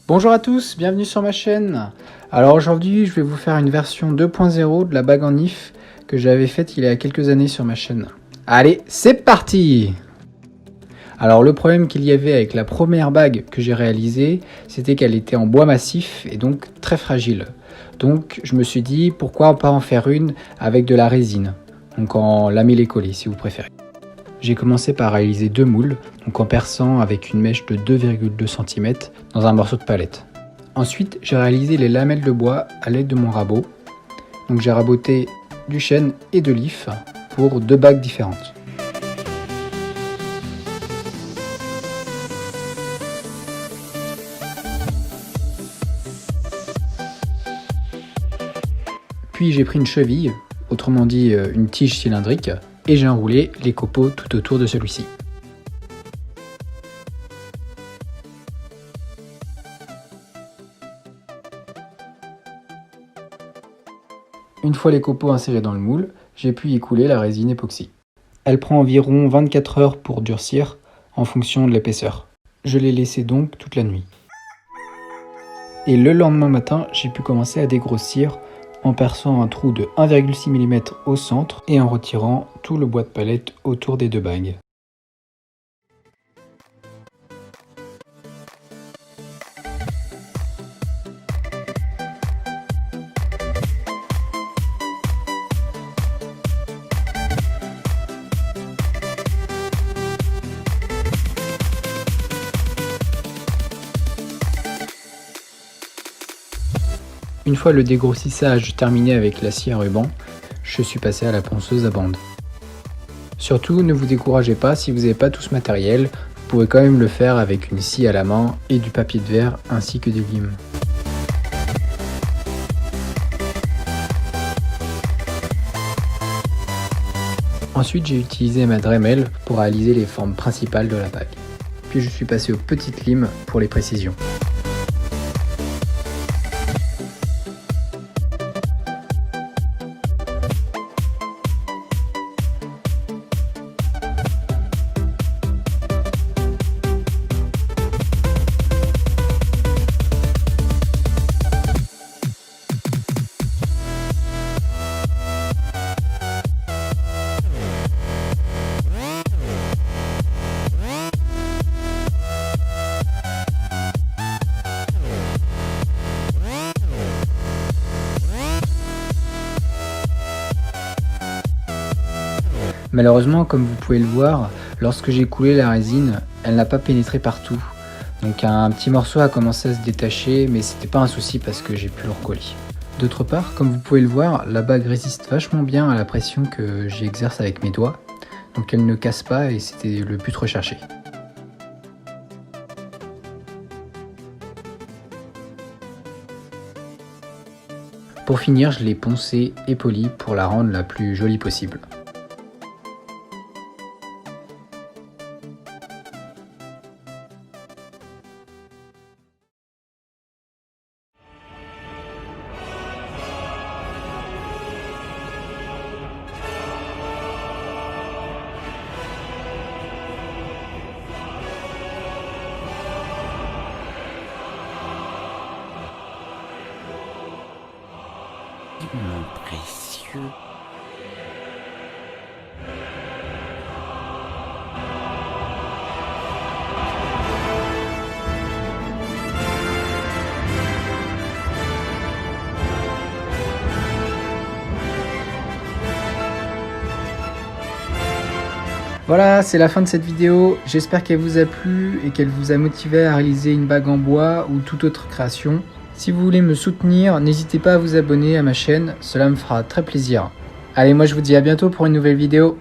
Bonjour à tous, bienvenue sur ma chaîne. Alors aujourd'hui je vais vous faire une version 2.0 de la bague en if que j'avais faite il y a quelques années sur ma chaîne. Allez, c'est parti! Alors le problème qu'il y avait avec la première bague que j'ai réalisée, c'était qu'elle était en bois massif et donc très fragile. Donc je me suis dit pourquoi pas en faire une avec de la résine, donc en lamellé-collé si vous préférez. J'ai commencé par réaliser deux moules, donc en perçant avec une mèche de 2,2 cm dans un morceau de palette. Ensuite, j'ai réalisé les lamelles de bois à l'aide de mon rabot. Donc j'ai raboté du chêne et de l'if pour deux bagues différentes. Puis j'ai pris une cheville, autrement dit une tige cylindrique, et j'ai enroulé les copeaux tout autour de celui-ci. Une fois les copeaux insérés dans le moule, j'ai pu y couler la résine époxy. Elle prend environ 24 heures pour durcir en fonction de l'épaisseur. Je l'ai laissé donc toute la nuit. Et le lendemain matin, j'ai pu commencer à dégrossir en perçant un trou de 1,6 mm au centre et en retirant tout le bois de palette autour des deux bagues. Une fois le dégrossissage terminé avec la scie à ruban, je suis passé à la ponceuse à bande. Surtout, ne vous découragez pas si vous n'avez pas tout ce matériel, vous pourrez quand même le faire avec une scie à la main et du papier de verre ainsi que des limes. Ensuite, j'ai utilisé ma Dremel pour réaliser les formes principales de la bague. Puis je suis passé aux petites limes pour les précisions. Malheureusement, comme vous pouvez le voir, lorsque j'ai coulé la résine, elle n'a pas pénétré partout. Donc un petit morceau a commencé à se détacher, mais c'était pas un souci parce que j'ai pu le recoller. D'autre part, comme vous pouvez le voir, la bague résiste vachement bien à la pression que j'exerce avec mes doigts. Donc elle ne casse pas et c'était le but recherché. Pour finir, je l'ai poncée et polie pour la rendre la plus jolie possible. Mon précieux. Voilà, c'est la fin de cette vidéo. J'espère qu'elle vous a plu et qu'elle vous a motivé à réaliser une bague en bois ou toute autre création. Si vous voulez me soutenir, n'hésitez pas à vous abonner à ma chaîne, cela me fera très plaisir. Allez, moi je vous dis à bientôt pour une nouvelle vidéo.